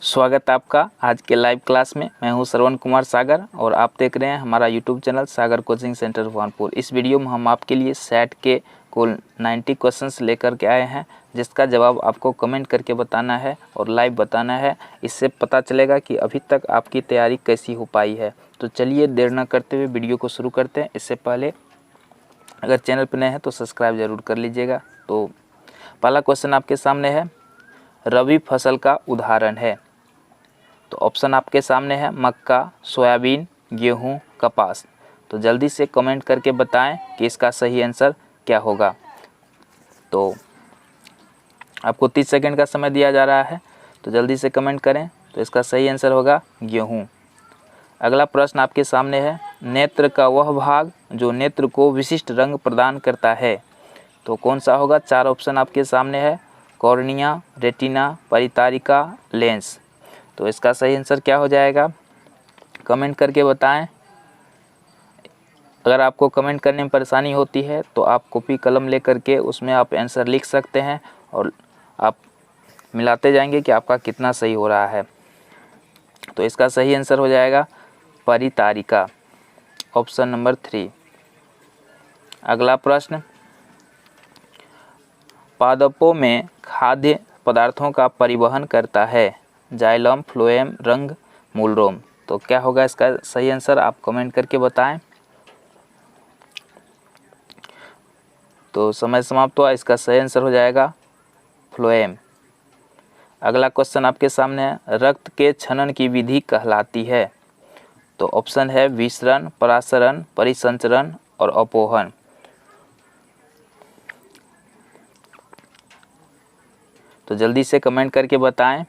स्वागत है आपका आज के लाइव क्लास में। मैं हूं श्रवण कुमार सागर और आप देख रहे हैं हमारा यूट्यूब चैनल सागर कोचिंग सेंटर भुवनपुर। इस वीडियो में हम आपके लिए सेट के कुल 90 क्वेश्चंस लेकर के आए हैं, जिसका जवाब आपको कमेंट करके बताना है और लाइव बताना है। इससे पता चलेगा कि अभी तक आपकी तैयारी कैसी हो पाई है। तो चलिए देर न करते हुए वीडियो को शुरू करते हैं। इससे पहले अगर चैनल पर नए हैं तो सब्सक्राइब ज़रूर कर लीजिएगा। तो पहला क्वेश्चन आपके सामने है, रबी फसल का उदाहरण है। तो ऑप्शन आपके सामने है मक्का, सोयाबीन, गेहूं, कपास। तो जल्दी से कमेंट करके बताएं कि इसका सही आंसर क्या होगा। तो आपको 30 सेकंड का समय दिया जा रहा है, तो जल्दी से कमेंट करें। तो इसका सही आंसर होगा गेहूं। अगला प्रश्न आपके सामने है, नेत्र का वह भाग जो नेत्र को विशिष्ट रंग प्रदान करता है। तो कौन सा होगा? 4 ऑप्शन आपके सामने है, कॉर्निया, रेटिना, परितारिका, लेंस। तो इसका सही आंसर क्या हो जाएगा? कमेंट करके बताएं। अगर आपको कमेंट करने में परेशानी होती है तो आप कॉपी कलम लेकर के उसमें आप आंसर लिख सकते हैं और आप मिलाते जाएंगे कि आपका कितना सही हो रहा है। तो इसका सही आंसर हो जाएगा परितारिका, ऑप्शन नंबर 3। अगला प्रश्न, पादपों में खाद्य पदार्थों का परिवहन करता है, जाइलम, फ्लोएम, रंग, मूलरोम। तो क्या होगा इसका सही आंसर? आप कमेंट करके बताएं। तो समय समाप्त हुआ। इसका सही आंसर हो जाएगा फ्लोएम। अगला क्वेश्चन आपके सामने है, रक्त के क्षनन की विधि कहलाती है। तो ऑप्शन है विसरण, परासरण, परिसंचरण और अपोहन। तो जल्दी से कमेंट करके बताएं।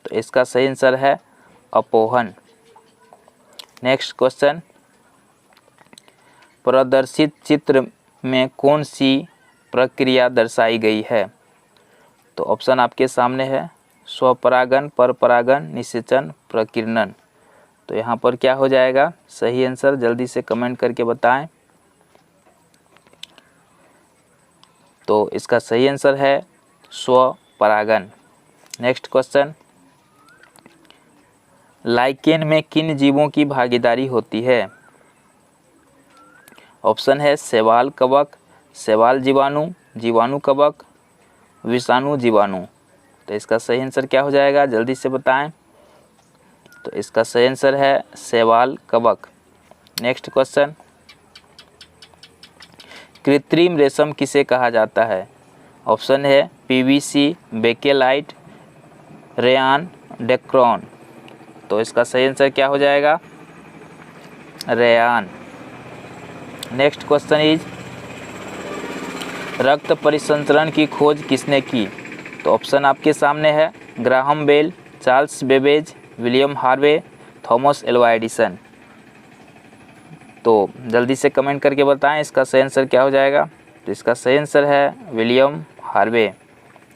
तो इसका सही आंसर है अपोहन। नेक्स्ट क्वेश्चन, प्रदर्शित चित्र में कौन सी प्रक्रिया दर्शाई गई है? तो ऑप्शन आपके सामने है स्वपरागन, परपरागन, निषेचन, प्रकीर्णन। तो यहाँ पर क्या हो जाएगा सही आंसर? जल्दी से कमेंट करके बताएं। तो इसका सही आंसर है स्वपरागन। नेक्स्ट क्वेश्चन, लाइकेन में किन जीवों की भागीदारी होती है? ऑप्शन है शैवाल कवक, शैवाल जीवाणु, जीवाणु कवक, विषाणु जीवाणु। तो इसका सही आंसर क्या हो जाएगा? जल्दी से बताएं। तो इसका सही आंसर है शैवाल कवक। नेक्स्ट क्वेश्चन, कृत्रिम रेशम किसे कहा जाता है? ऑप्शन है पीवीसी, बेकेलाइट, रेयान, डेक्रोन। तो इसका सही आंसर क्या हो जाएगा? रेयान। नेक्स्ट क्वेश्चन इज, रक्त परिसंचरण की खोज किसने की? तो ऑप्शन आपके सामने है Graham Bell, Charles Babbage, William Harvey, Thomas Alva Edison. तो जल्दी से कमेंट करके बताएं इसका सही आंसर क्या हो जाएगा। तो इसका सही आंसर है विलियम हार्वे।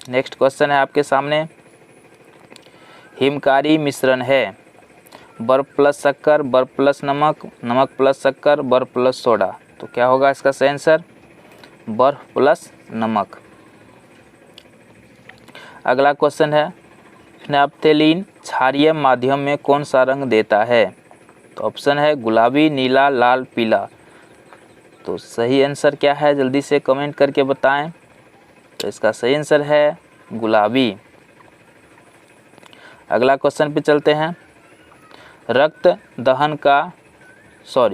नेक्स्ट क्वेश्चन है आपके सामने, हिमकारी मिश्रण है बर्फ प्लस शक्कर, बर्फ प्लस नमक, नमक प्लस शक्कर, बर्फ प्लस सोडा। तो क्या होगा इसका सही आंसर? बर्फ प्लस नमक। अगला क्वेश्चन है, नैप्थेलीन क्षारीय माध्यम में कौन सा रंग देता है? तो ऑप्शन है गुलाबी, नीला, लाल, पीला। तो सही आंसर क्या है? जल्दी से कमेंट करके बताएं। तो इसका सही आंसर है गुलाबी। अगला क्वेश्चन पे चलते हैं,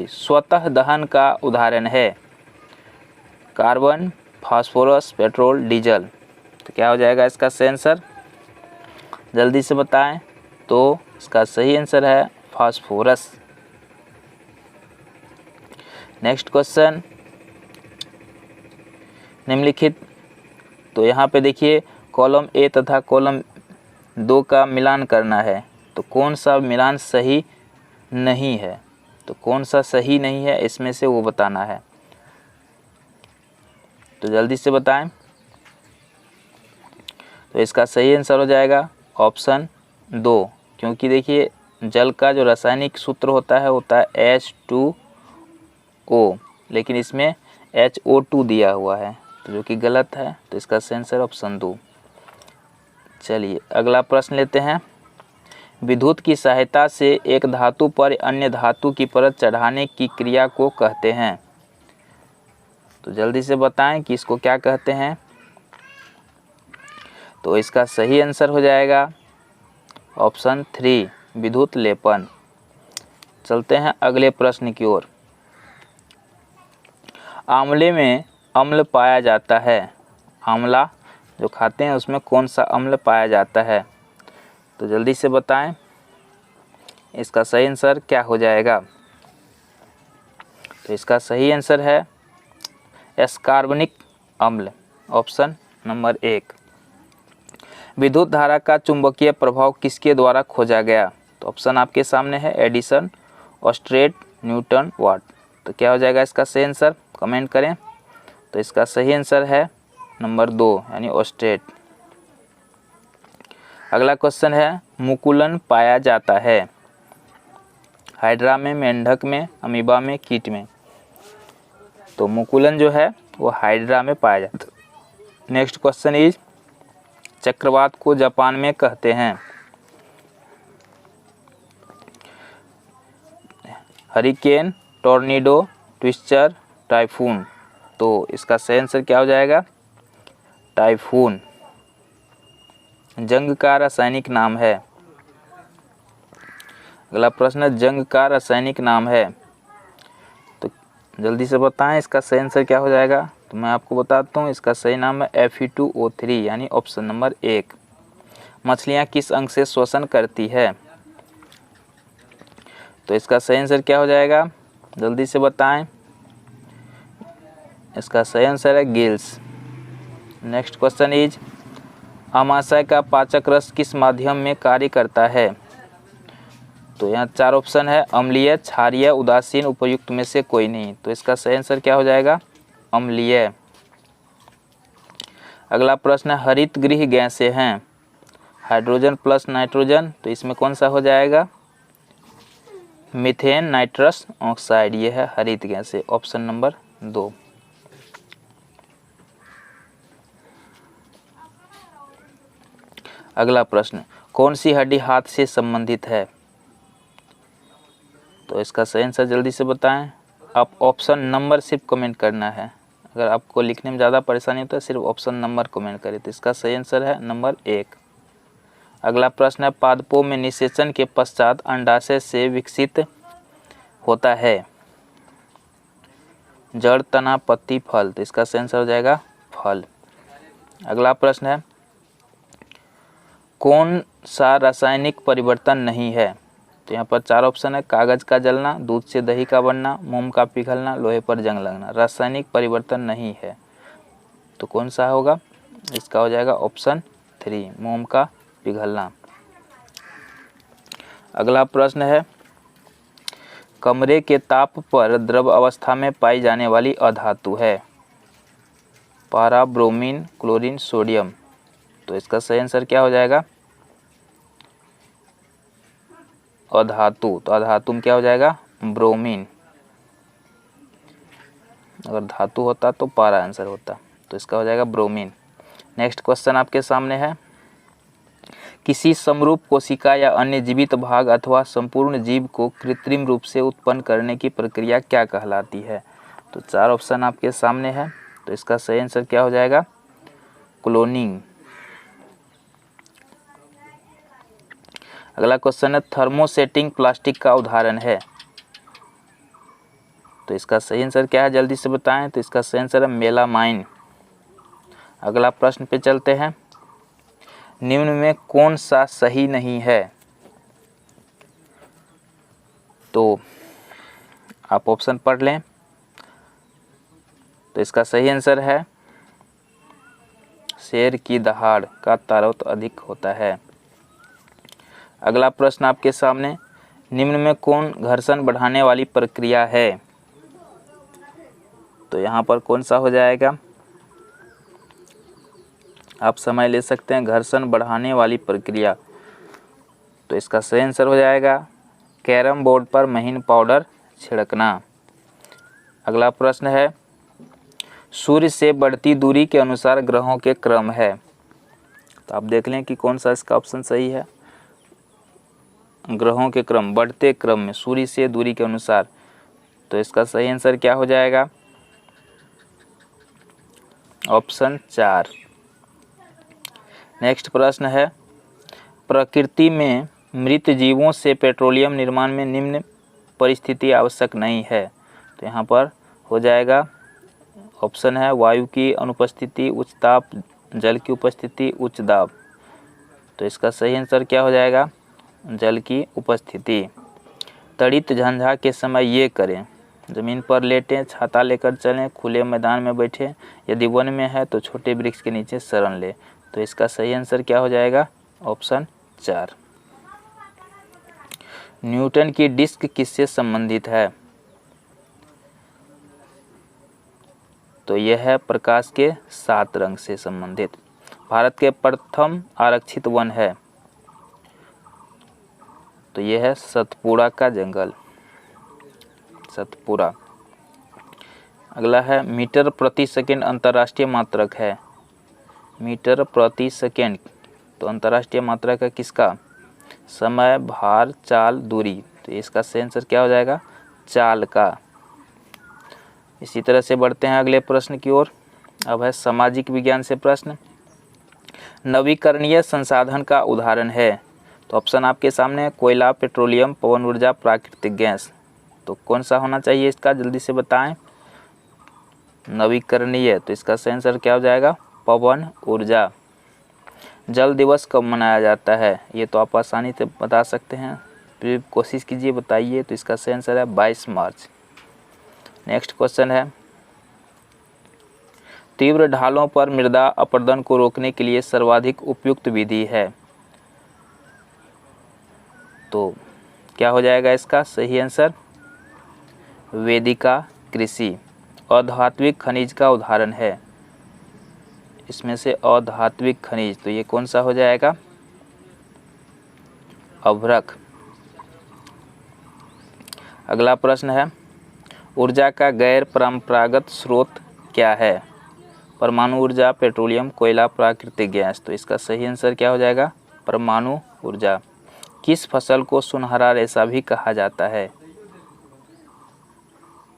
स्वतः दहन का उदाहरण है कार्बन, फास्फोरस, पेट्रोल, डीजल। तो क्या हो जाएगा इसका सही आंसर? जल्दी से बताएं। तो इसका सही आंसर है फास्फोरस। नेक्स्ट क्वेश्चन, निम्नलिखित, तो यहाँ पे देखिए कॉलम ए तथा कॉलम 2 का मिलान करना है। तो कौन सा मिलान सही नहीं है? तो कौन सा सही नहीं है इसमें से वो बताना है। तो जल्दी से बताएं। तो इसका सही आंसर हो जाएगा ऑप्शन 2, क्योंकि देखिए जल का जो रासायनिक सूत्र होता है H2O, लेकिन इसमें HO2 दिया हुआ है, तो जो कि गलत है। तो इसका सही आंसर ऑप्शन 2। चलिए अगला प्रश्न लेते हैं, विद्युत की सहायता से एक धातु पर अन्य धातु की परत चढ़ाने की क्रिया को कहते हैं। तो जल्दी से बताएं कि इसको क्या कहते हैं। तो इसका सही आंसर हो जाएगा ऑप्शन 3 विद्युत लेपन। चलते हैं अगले प्रश्न की ओर। आंवले में अम्ल पाया जाता है। आंवला जो खाते हैं उसमें कौन सा अम्ल पाया जाता है। तो जल्दी से बताएं इसका सही आंसर क्या हो जाएगा। तो इसका सही आंसर है एस्कार्बनिक अम्ल, ऑप्शन नंबर 1। विद्युत धारा का चुंबकीय प्रभाव किसके द्वारा खोजा गया। तो ऑप्शन आपके सामने है एडिसन, ऑस्ट्रेट, न्यूटन, वाट। तो क्या हो जाएगा इसका सही आंसर, कमेंट करें। तो इसका सही आंसर है नंबर 2 यानी ऑस्ट्रेट। अगला क्वेश्चन है मुकुलन पाया जाता है। हाइड्रा में, मेंढक में, अमीबा में, कीट में। तो मुकुलन जो है वो हाइड्रा में पाया जाता है। नेक्स्ट क्वेश्चन इज चक्रवात को जापान में कहते हैं हरिकेन, टॉर्नेडो, ट्विस्टर, टाइफून। तो इसका सही आंसर क्या हो जाएगा, टाइफून। जंग का रासायनिक नाम है। अगला प्रश्न जंग का रासायनिक नाम है। तो जल्दी से बताएं इसका सही आंसर क्या हो जाएगा। तो मैं आपको बताता हूँ इसका सही नाम है Fe2O3 यानी ऑप्शन नंबर 1। मछलियाँ किस अंग से श्वसन करती है। तो इसका सही आंसर क्या हो जाएगा, जल्दी से बताएं। इसका सही आंसर है गिल्स। नेक्स्ट क्वेश्चन इज आमाशय का पाचक रस किस माध्यम में कार्य करता है। तो यहाँ 4 ऑप्शन है अम्लीय, क्षारीय, उदासीन, उपयुक्त में से कोई नहीं। तो इसका सही आंसर क्या हो जाएगा, अम्लीय। अगला प्रश्न है हरित गृह गैसें हैं हाइड्रोजन प्लस नाइट्रोजन। तो इसमें कौन सा हो जाएगा, मीथेन, नाइट्रस ऑक्साइड। ये है हरित गैसें, ऑप्शन नंबर 2। अगला प्रश्न कौन सी हड्डी हाथ से संबंधित है। तो इसका सही आंसर जल्दी से बताएं। आप ऑप्शन नंबर सिर्फ कमेंट करना है। अगर आपको लिखने में ज़्यादा परेशानी होता है सिर्फ ऑप्शन नंबर कमेंट करें। तो इसका सही आंसर है नंबर 1। अगला प्रश्न है पादपों में निषेचन के पश्चात अंडाशय से विकसित होता है जड़, तना, पत्ती, फल। तो इसका सही आंसर हो जाएगा फल। अगला प्रश्न है कौन सा रासायनिक परिवर्तन नहीं है। तो यहाँ पर 4 ऑप्शन है कागज़ का जलना, दूध से दही का बनना, मोम का पिघलना, लोहे पर जंग लगना। रासायनिक परिवर्तन नहीं है तो कौन सा होगा, इसका हो जाएगा ऑप्शन 3 मोम का पिघलना। अगला प्रश्न है कमरे के ताप पर द्रव अवस्था में पाई जाने वाली अधातु है पारा, ब्रोमीन, क्लोरीन, सोडियम। तो इसका सही आंसर क्या हो जाएगा, अधातु। तो अधातु में क्या हो जाएगा, ब्रोमीन। अगर धातु होता तो पारा आंसर होता। तो इसका हो जाएगा ब्रोमीन। नेक्स्ट क्वेश्चन आपके सामने है किसी समरूप कोशिका या अन्य जीवित भाग अथवा संपूर्ण जीव को कृत्रिम रूप से उत्पन्न करने की प्रक्रिया क्या कहलाती है। तो 4 ऑप्शन आपके सामने है। तो इसका सही आंसर क्या हो जाएगा, क्लोनिंग। अगला क्वेश्चन है थर्मोसेटिंग प्लास्टिक का उदाहरण है। तो इसका सही आंसर क्या है, जल्दी से बताएं। तो इसका सही आंसर है मेलामाइन। अगला प्रश्न पे चलते हैं निम्न में कौन सा सही नहीं है। तो आप ऑप्शन पढ़ लें। तो इसका सही आंसर है शेर की दहाड़ का तारत अधिक होता है। अगला प्रश्न आपके सामने निम्न में कौन घर्षण बढ़ाने वाली प्रक्रिया है। तो यहाँ पर कौन सा हो जाएगा, आप समय ले सकते हैं। घर्षण बढ़ाने वाली प्रक्रिया, तो इसका सही आंसर हो जाएगा कैरम बोर्ड पर महीन पाउडर छिड़कना। अगला प्रश्न है सूर्य से बढ़ती दूरी के अनुसार ग्रहों के क्रम है। तो आप देख लें कि कौन सा इसका ऑप्शन सही है। ग्रहों के क्रम, बढ़ते क्रम में सूर्य से दूरी के अनुसार। तो इसका सही आंसर क्या हो जाएगा? ऑप्शन 4। नेक्स्ट प्रश्न है, प्रकृति में मृत जीवों से पेट्रोलियम निर्माण में निम्न परिस्थिति आवश्यक नहीं है। तो यहाँ पर हो जाएगा, ऑप्शन है वायु की अनुपस्थिति, उच्च ताप, जल की उपस्थिति, उच्च दाब। तो इसका सही आंसर क्या हो जाएगा? जल की उपस्थिति। तड़ित झंझा के समय ये करें, जमीन पर लेटें, छाता लेकर चलें, खुले मैदान में बैठें, यदि वन में है तो छोटे वृक्ष के नीचे शरण ले। तो इसका सही आंसर क्या हो जाएगा? ऑप्शन 4। न्यूटन की डिस्क किससे संबंधित है? तो यह है प्रकाश के 7 रंग से संबंधित। भारत के प्रथम आरक्षित वन है, तो यह है सतपुड़ा का जंगल, सतपुड़ा। अगला है, मीटर प्रति सेकंड अंतर्राष्ट्रीय मात्रक है। मीटर प्रति सेकंड, तो अंतर्राष्ट्रीय मात्रक है किसका? समय, भार, चाल, दूरी। तो इसका सही आंसर क्या हो जाएगा? चाल का। इसी तरह से बढ़ते हैं अगले प्रश्न की ओर। अब है सामाजिक विज्ञान से प्रश्न। नवीकरणीय संसाधन का उदाहरण है। तो ऑप्शन आपके सामने है, कोयला, पेट्रोलियम, पवन ऊर्जा, प्राकृतिक गैस। तो कौन सा होना चाहिए इसका, जल्दी से बताएं। नवीकरणीय, तो इसका सही आंसर क्या हो जाएगा? पवन ऊर्जा। जल दिवस कब मनाया जाता है? ये तो आप आसानी से बता सकते हैं, फिर कोशिश कीजिए बताइए। तो इसका सही आंसर है 22 मार्च। नेक्स्ट क्वेश्चन है, तीव्र ढालों पर मृदा अपरदन को रोकने के लिए सर्वाधिक उपयुक्त विधि है। तो क्या हो जाएगा इसका सही आंसर? वेदिका कृषि। अधात्विक खनिज का उदाहरण है, इसमें से अधात्विक खनिज, तो ये कौन सा हो जाएगा? अभ्रक। अगला प्रश्न है, ऊर्जा का गैर परंपरागत स्रोत क्या है? परमाणु ऊर्जा, पेट्रोलियम, कोयला, प्राकृतिक गैस। तो इसका सही आंसर क्या हो जाएगा? परमाणु ऊर्जा। किस फसल को सुनहरा रेशा भी कहा जाता है?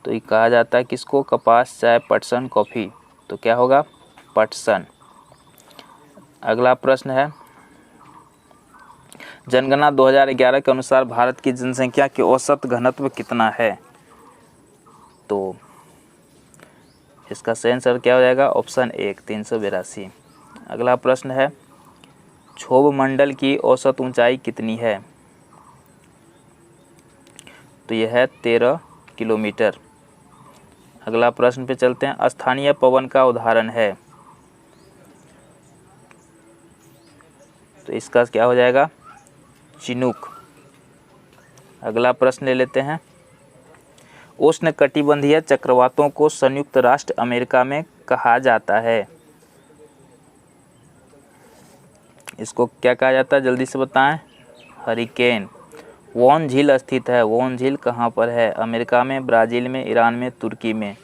तो ये कहा जाता है किसको? कपास, चाय, पटसन, कॉफी। तो क्या होगा? पटसन। अगला प्रश्न है, जनगणना 2011 के अनुसार भारत की जनसंख्या के औसत घनत्व कितना है? तो इसका सही आंसर क्या हो जाएगा? ऑप्शन 1, 382। अगला प्रश्न है, क्षोभ मंडल की औसत ऊंचाई कितनी है? तो यह है 13 किलोमीटर। अगला प्रश्न पे चलते हैं, स्थानीय पवन का उदाहरण है। तो इसका क्या हो जाएगा? चिनूक। अगला प्रश्न ले लेते हैं, उष्णकटिबंधीय चक्रवातों को संयुक्त राष्ट्र अमेरिका में कहा जाता है। इसको क्या कहा जाता है, जल्दी से बताएं। हरिकेन। वॉन झील स्थित है। वॉन झील कहाँ पर है? अमेरिका में, ब्राज़ील में, ईरान में, तुर्की में।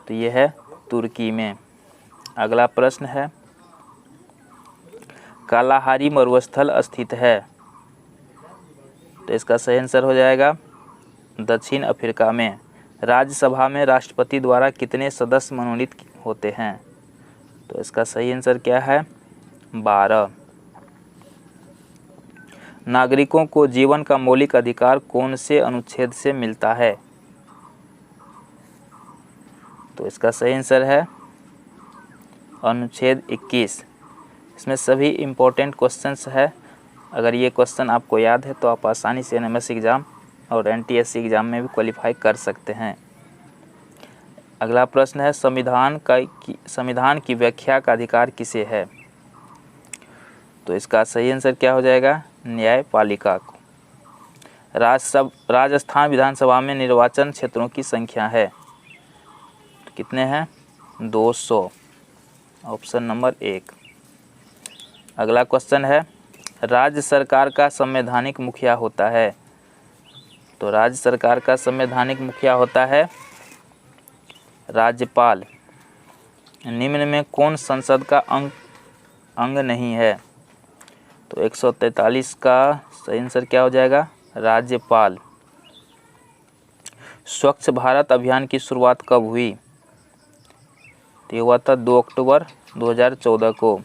तो ये है तुर्की में। अगला प्रश्न है, कालाहारी मरुस्थल स्थित है। तो इसका सही आंसर हो जाएगा दक्षिण अफ्रीका में। राज्यसभा में राष्ट्रपति द्वारा कितने सदस्य मनोनीत होते हैं? तो इसका सही आंसर क्या है? 12। नागरिकों को जीवन का मौलिक अधिकार कौन से अनुच्छेद से मिलता है? तो इसका सही आंसर है अनुच्छेद 21। इसमें सभी इम्पोर्टेंट क्वेश्चंस है। अगर ये क्वेश्चन आपको याद है तो आप आसानी से एनएमएस एग्ज़ाम और एनटीएससी एग्ज़ाम में भी क्वालिफाई कर सकते हैं। अगला प्रश्न है, संविधान की व्याख्या का अधिकार किसे है? तो इसका सही आंसर क्या हो जाएगा? न्यायपालिका को। राजस्थान विधानसभा में निर्वाचन क्षेत्रों की संख्या है, तो कितने हैं? 200। Option number 1। अगला क्वेश्चन है, राज्य सरकार का संवैधानिक मुखिया होता है। तो राज्य सरकार का संवैधानिक मुखिया होता है राज्यपाल। निम्न में कौन संसद का अंग नहीं है? तो 143 का सही आंसर क्या हो जाएगा? राज्यपाल। स्वच्छ भारत अभियान की शुरुआत कब हुई? तो ये हुआ था 2 अक्टूबर 2014 को।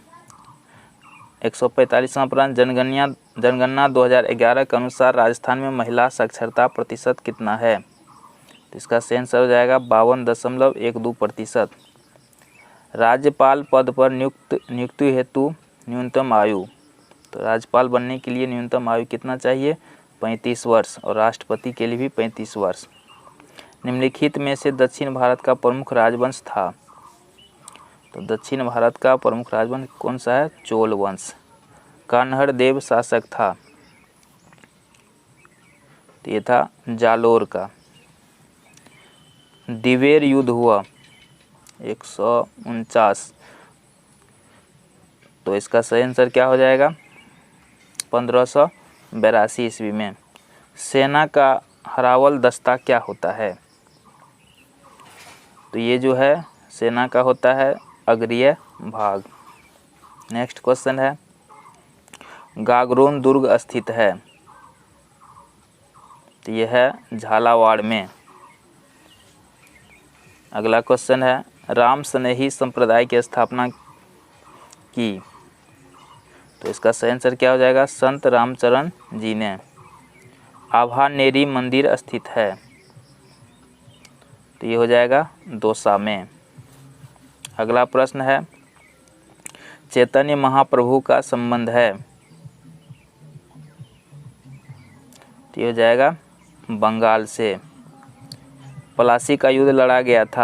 145वां प्रश्न, जनगणना 2011 के अनुसार राजस्थान में महिला साक्षरता प्रतिशत कितना है? तो इसका सही आंसर हो जाएगा 52.12%। राज्यपाल पद पर नियुक्ति हेतु न्यूनतम आयु, तो राज्यपाल बनने के लिए न्यूनतम आयु कितना चाहिए? 35 वर्ष, और राष्ट्रपति के लिए भी 35 वर्ष। निम्नलिखित में से दक्षिण भारत का प्रमुख राजवंश था? तो दक्षिण भारत का प्रमुख राजवंश कौन सा है? चोल वंश। कान्हड़ देव शासक था? तो ये था जालोर का। दिवेर युद्ध हुआ 149, तो इसका सही आंसर क्या हो जाएगा? 1582 ईस्वी में। सेना का हरावल दस्ता क्या होता है? तो ये जो है सेना का होता है अग्रिय भाग। नेक्स्ट क्वेश्चन है, गागरोन दुर्ग स्थित है? तो ये है झालावाड़ में। अगला क्वेश्चन है, राम स्नेही संप्रदाय की स्थापना की? तो इसका सही आंसर क्या हो जाएगा? संत रामचरण जी ने। आभानेरी मंदिर स्थित है? तो ये हो जाएगा दौसा में। अगला प्रश्न है, चैतन्य महाप्रभु का संबंध है? तो ये हो जाएगा बंगाल से। प्लासी का युद्ध लड़ा गया था?